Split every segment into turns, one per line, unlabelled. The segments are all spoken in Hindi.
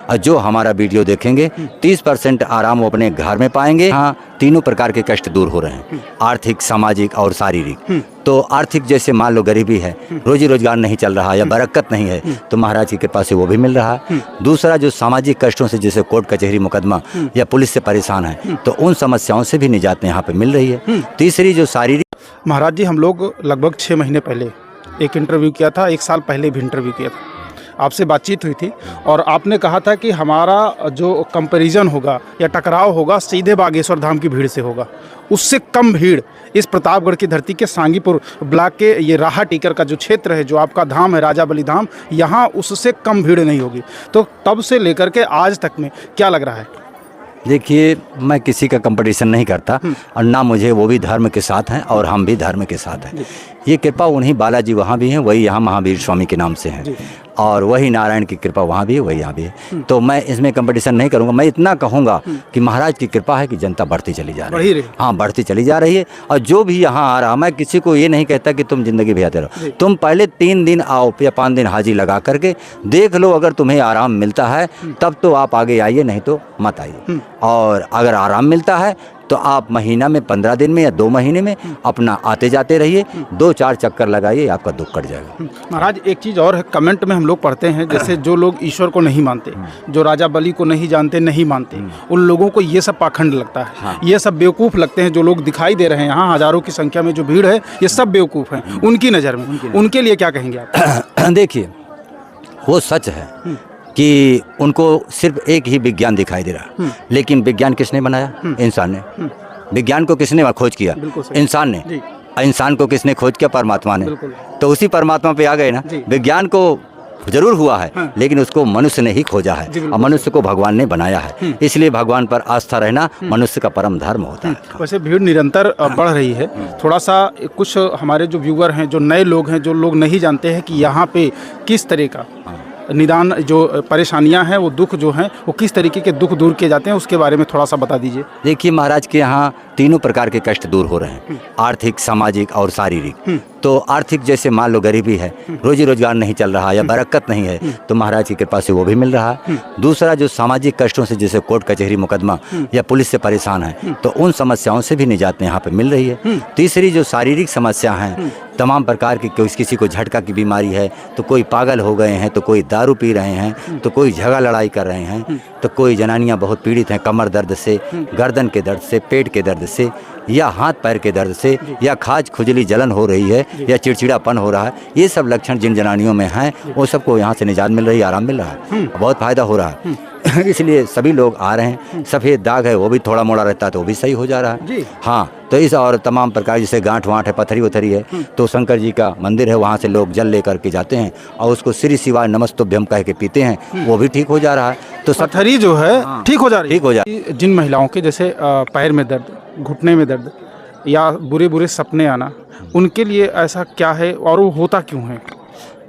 और जो हमारा वीडियो देखेंगे 30% आराम वो अपने घर में पाएंगे। हाँ, तीनों प्रकार के कष्ट दूर हो रहे हैं, आर्थिक, सामाजिक और शारीरिक। तो आर्थिक जैसे मान लो गरीबी है, रोजी रोजगार नहीं चल रहा या बरकत नहीं है, तो महाराज की कृपा से वो भी मिल रहा है। दूसरा, जो सामाजिक कष्टों से जैसे कोर्ट कचहरी मुकदमा या पुलिस से परेशान है, तो उन समस्याओं से भी निजात यहाँ पे मिल रही है। तीसरी, जो शारीरिक।
महाराज जी, हम लोग लगभग 6 महीने पहले एक इंटरव्यू किया था, 1 साल पहले भी इंटरव्यू किया था, आपसे बातचीत हुई थी और आपने कहा था कि हमारा जो कंपैरिजन होगा या टकराव होगा सीधे बागेश्वर धाम की भीड़ से होगा। उससे कम भीड़ इस प्रतापगढ़ की धरती के सांगीपुर ब्लॉक के ये राहा टीकर का जो क्षेत्र है, जो आपका धाम है राजा बली धाम, यहाँ उससे कम भीड़ नहीं होगी। तो तब से लेकर के आज तक में क्या लग रहा है?
देखिए, मैं किसी का कंपटीशन नहीं करता और ना मुझे, वो भी धर्म के साथ हैं और हम भी धर्म के साथ हैं। ये कृपा उन्हीं बालाजी वहाँ भी हैं, वही यहाँ महावीर स्वामी के नाम से हैं, और वही नारायण की कृपा वहाँ भी है, वही यहाँ भी है। तो मैं इसमें कंपटीशन नहीं करूँगा। मैं इतना कहूँगा कि महाराज की कृपा है कि जनता बढ़ती चली जा रही है। हाँ, बढ़ती चली जा रही है। और जो भी यहाँ आ रहा, मैं किसी को ये नहीं कहता कि तुम जिंदगी भी आते रहो। तुम पहले 3 दिन आओ या 5 दिन हाजिरी लगा करके देख लो, अगर तुम्हें आराम मिलता है तब तो आप आगे आइए, नहीं तो मत आइए। और अगर आराम मिलता है तो आप महीना में, 15 दिन में या 2 महीने में अपना आते जाते रहिए, 2-4 चक्कर लगाइए, आपका दुख कट जाएगा।
महाराज, एक चीज़ और है, कमेंट में हम लोग पढ़ते हैं, जैसे जो लोग ईश्वर को नहीं मानते, जो राजा बली को नहीं जानते, नहीं मानते, उन लोगों को ये सब पाखंड लगता है। हाँ। ये सब बेवकूफ़ लगते हैं। जो लोग दिखाई दे रहे हैं यहाँ हज़ारों की संख्या में जो भीड़ है, ये सब बेवकूफ़ हैं उनकी नज़र में। उनके लिए क्या कहेंगे आप?
देखिए, वो सच है कि उनको सिर्फ एक ही विज्ञान दिखाई दे रहा, लेकिन विज्ञान किसने बनाया? इंसान ने। विज्ञान को किसने खोज किया? इंसान ने। इंसान को किसने खोज किया? परमात्मा ने। तो उसी परमात्मा पे आ गए ना। विज्ञान को जरूर हुआ है, लेकिन उसको मनुष्य ने ही खोजा है और मनुष्य को भगवान ने बनाया है। इसलिए भगवान पर आस्था रहना मनुष्य का परम धर्म होता है।
वैसे भीड़ निरंतर बढ़ रही है। थोड़ा सा कुछ हमारे जो व्यूअर हैं, जो नए लोग हैं, जो लोग नहीं जानते हैं कि यहाँ पे किस तरह का निदान, जो परेशानियां हैं, वो दुख जो हैं, वो किस तरीके के दुख दूर किए जाते हैं, उसके बारे में थोड़ा सा बता दीजिए।
देखिए, महाराज के यहाँ तीनों प्रकार के कष्ट दूर हो रहे हैं, आर्थिक, सामाजिक और शारीरिक। तो आर्थिक जैसे मान लो गरीबी है, रोजी रोजगार नहीं चल रहा या बरकत नहीं है, तो महाराज की कृपा से वो भी मिल रहा है। दूसरा, जो सामाजिक कष्टों से जैसे कोर्ट कचहरी मुकदमा या पुलिस से परेशान है, तो उन समस्याओं से भी निजात यहाँ पे मिल रही है। तीसरी, जो शारीरिक समस्या हैं, तमाम प्रकार की, किसी को झटका की बीमारी है, तो कोई पागल हो गए हैं, तो कोई दारू पी रहे हैं, तो कोई झगड़ा लड़ाई कर रहे हैं, तो कोई जनानियां बहुत पीड़ित हैं कमर दर्द से, गर्दन के दर्द से, पेट के दर्द से, या हाथ पैर के दर्द से, या खाज खुजली जलन हो रही है, या चिड़चिड़ापन हो रहा है। ये सब लक्षण जिन जनानियों में हैं, वो सबको यहाँ से निजात मिल रही है, आराम मिल रहा है, बहुत फ़ायदा हो रहा है। इसलिए सभी लोग आ रहे हैं। सफ़ेद दाग है वो भी थोड़ा मोड़ा रहता है तो वो भी सही हो जा रहा है। हाँ, तो इस और तमाम प्रकार, जैसे गांठ वाँठ है, पथरी वथरी है, तो शंकर जी का मंदिर है, वहाँ से लोग जल लेकर के जाते हैं और उसको श्री शिवाय नमस्तुभ्यम कह के पीते हैं, वो भी ठीक हो जा रहा है। तो
पथरी जो है ठीक हो जा रही है।
ठीक हो जा रही है।
जिन महिलाओं के जैसे पैर में दर्द, घुटने में दर्द या बुरे बुरे सपने आना, उनके लिए ऐसा क्या है और वो होता क्यों है?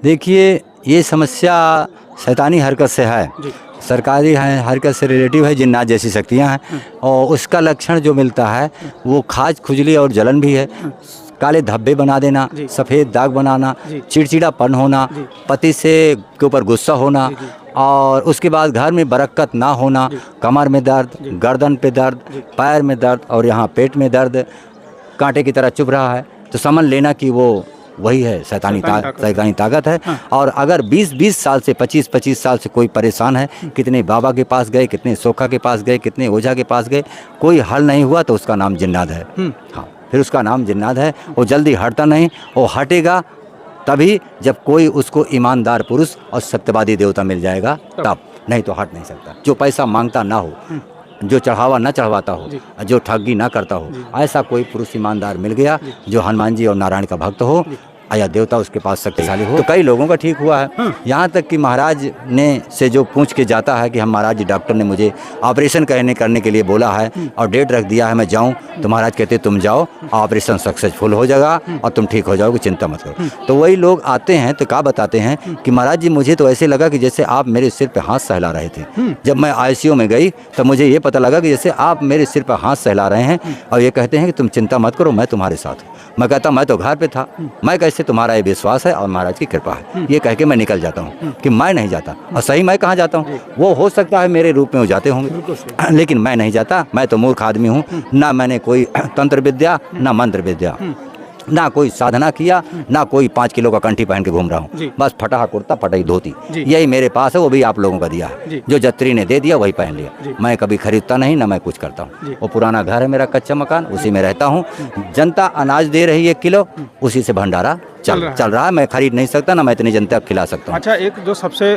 देखिए, ये समस्या शैतानी हरकत से है, सरकारी है, हरकत से रिलेटिव है, जिन्नात जैसी शक्तियाँ हैं, और उसका लक्षण जो मिलता है वो खाज खुजली और जलन भी है, काले धब्बे बना देना, सफ़ेद दाग बनाना, चिड़चिड़ापन होना, पति से के ऊपर गुस्सा होना, और उसके बाद घर में बरकत ना होना, कमर में दर्द, गर्दन पे दर्द, पैर में दर्द और यहाँ पेट में दर्द कांटे की तरह चुभ रहा है, तो समझ लेना कि वो वही है, शैतानी ताकत है। हाँ। और अगर 20-20 साल से 25-25 साल से कोई परेशान है, कितने बाबा के पास गए, कितने सोखा के पास गए, कितने ओझा के पास गए, कोई हल नहीं हुआ, तो उसका नाम जिन्नात है। हाँ, फिर उसका नाम जिन्नात है। वो जल्दी हटता नहीं, वो हटेगा तभी जब कोई उसको ईमानदार पुरुष और सत्यवादी देवता मिल जाएगा, तब, नहीं तो हट नहीं सकता। जो पैसा मांगता ना हो, जो चढ़ावा न चढ़वाता हो, जो ठगी ना करता हो, ऐसा कोई पुरुष ईमानदार मिल गया जो हनुमान जी और नारायण का भक्त हो या देवता उसके पास शक्तिशाली हो, तो कई लोगों का ठीक हुआ है। यहाँ तक कि महाराज ने से जो पूछ के जाता है कि हम महाराज जी, डॉक्टर ने मुझे ऑपरेशन करने के लिए बोला है और डेट रख दिया है, मैं जाऊँ, तो महाराज कहते तुम जाओ, ऑपरेशन सक्सेसफुल हो जाएगा और तुम ठीक हो जाओगे, चिंता मत करो। तो वही लोग आते हैं तो क्या बताते हैं कि महाराज जी, मुझे तो ऐसे लगा कि जैसे आप मेरे सिर पर हाथ सहला रहे थे। जब मैं ICU में गई तो मुझे ये पता लगा कि जैसे आप मेरे सिर पर हाथ सहला रहे हैं और ये कहते हैं कि तुम चिंता मत करो, मैं तुम्हारे साथ हूँ। मैं कहता मैं तो घर पे था, मैं कैसे, तुम्हारा ये विश्वास है और महाराज की कृपा है, ये कह के मैं निकल जाता हूँ कि मैं नहीं जाता। और सही मैं कहाँ जाता हूँ, वो हो सकता है मेरे रूप में वो जाते होंगे, लेकिन मैं नहीं जाता। मैं तो मूर्ख आदमी हूँ, ना मैंने कोई तंत्र विद्या, ना मंत्र विद्या, ना कोई साधना किया, ना कोई 5 किलो का कंठी पहन के घूम रहा हूँ। बस फटा कुर्ता, फटाई धोती, यही मेरे पास है, वो भी आप लोगों का दिया है। जो जत्री ने दे दिया वही पहन लिया। मैं कभी खरीदता नहीं, ना मैं कुछ करता हूँ। वो पुराना घर है मेरा, कच्चा मकान, उसी में रहता हूँ। जनता अनाज दे रही है 1 किलो, उसी से भंडारा चल रहा है। मैं खरीद नहीं सकता, ना मैं इतनी जनता को खिला सकता हूँ।
अच्छा, एक जो सबसे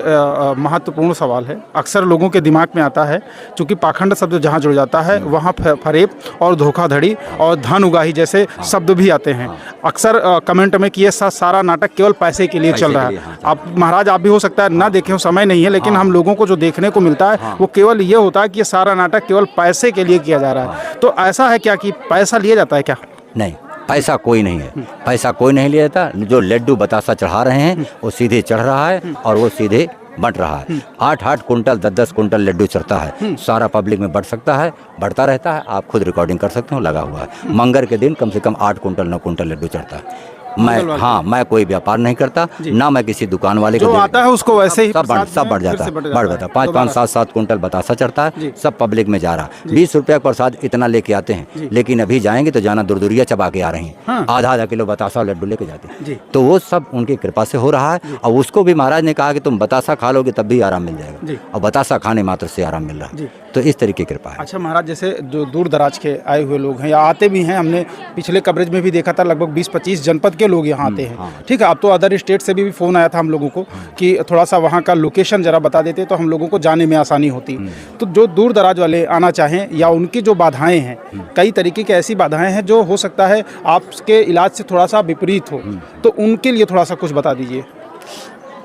महत्वपूर्ण सवाल है, अक्सर लोगों के दिमाग में आता है, क्योंकि पाखंड शब्द जहाँ जुड़ जाता है वहाँ फरेब और धोखाधड़ी और धन उगाही जैसे शब्द भी आते हैं। अक्सर कमेंट में कि ये सारा नाटक केवल पैसे के लिए चल रहा है। आप महाराज, आप भी हो सकता है ना देखे हो, समय नहीं है, लेकिन हम लोगों को जो देखने को मिलता है वो केवल ये होता है कि ये सारा नाटक केवल पैसे के लिए किया जा रहा है। तो ऐसा है क्या कि पैसा लिया जाता है क्या?
नहीं, पैसा कोई नहीं है, पैसा कोई नहीं लिया जाता। जो लड्डू बतासा चढ़ा रहे हैं वो सीधे चढ़ रहा है और वो सीधे बंट रहा है। 8-8 कुंटल 10-10 कुंटल लड्डू चढ़ता है, सारा पब्लिक में बढ़ सकता है, बढ़ता रहता है। आप खुद रिकॉर्डिंग कर सकते हो, लगा हुआ है। मंगर के दिन कम से कम 8 कुंटल 9 कुंटल लड्डू चढ़ता है। मैं कोई व्यापार नहीं करता, ना मैं किसी दुकान वाले को
जो आता है उसको वैसे ही
सब बढ़ जाता है, बढ़ जाता है। 5-5 7-7 कुंटल बतासा चढ़ता है, सब पब्लिक में जा रहा है। 20 रुपये का प्रसाद इतना लेके आते हैं, लेकिन अभी जाएंगे तो जाना दूर-दूरिया चबा के आ रहे हैं। आधा किलो बतासा लड्डू लेके जाते हैं, तो वो सब उनकी कृपा से हो रहा है। और उसको भी महाराज ने कहा कि तुम बतासा खा लोगे तब भी आराम मिल जाएगा, और बतासा खाने मात्र से आराम मिल रहा है। तो इस तरीके की कृपा है।
अच्छा महाराज, जैसे जो दूर दराज के आए हुए लोग हैं या आते भी हैं, हमने पिछले कवरेज में भी देखा था, लगभग 20-25 जनपद के लोग यहाँ आते हैं। ठीक है, अब तो अदर स्टेट से भी फ़ोन आया था हम लोगों को कि थोड़ा सा वहाँ का लोकेशन ज़रा बता देते तो हम लोगों को जाने में आसानी होती। तो जो दूर दराज वाले आना चाहें या उनकी जो बाधाएं हैं, कई तरीके की ऐसी बाधाएं हैं जो हो सकता है आपके इलाज से थोड़ा सा विपरीत हो, तो उनके लिए थोड़ा सा कुछ बता दीजिए।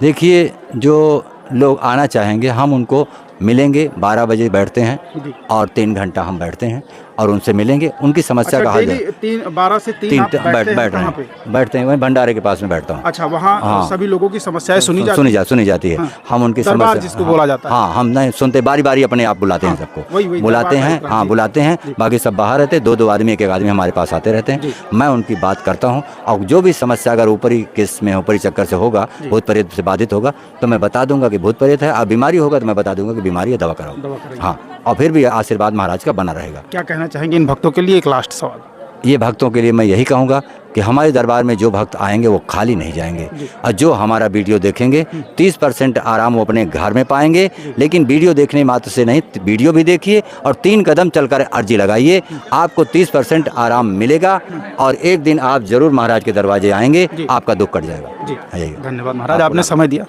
देखिए, जो लोग आना चाहेंगे हम उनको मिलेंगे, 12 बजे बैठते हैं और 3 घंटा हम बैठते हैं और उनसे मिलेंगे, उनकी समस्या का हल।
12 से 3
बैठते हैं, वहीं भंडारे के पास में बैठता हूँ।
अच्छा, वहाँ सभी लोगों की समस्याएं सुनी जाती है।
हम उनकी समस्या,
जिसको बोला जाता है,
हम नहीं सुनते, बारी बारी अपने आप बुलाते हैं सबको, बुलाते हैं। हाँ, बुलाते हैं, बाकी सब बाहर रहते, 2-2 आदमी, एक आदमी हमारे पास आते रहते हैं। मैं उनकी बात करता हूँ, और जो भी समस्या अगर ऊपरी किस में, ऊपरी चक्कर से होगा, भूत प्रेत से बाधित होगा, तो मैं बता दूंगा कि भूत प्रेत है। अब बीमारी होगा तो मैं बता दूंगा कि बीमारी है, दवा कराओ। हाँ, और फिर भी आशीर्वाद महाराज का बना रहेगा।
क्या कहना चाहेंगे इन भक्तों के लिए? एक लास्ट सवाल।
ये भक्तों के लिए मैं यही कहूँगा कि हमारे दरबार में जो भक्त आएंगे वो खाली नहीं जाएंगे, और जो हमारा वीडियो देखेंगे 30% आराम वो अपने घर में पाएंगे। लेकिन वीडियो देखने मात्र से नहीं, वीडियो भी देखिए और 3 कदम चलकर अर्जी लगाइए, आपको 30% आराम मिलेगा। और एक दिन आप जरूर महाराज के दरवाजे आएंगे, आपका दुख कट जाएगा।
धन्यवाद महाराज, आपने समय दिया।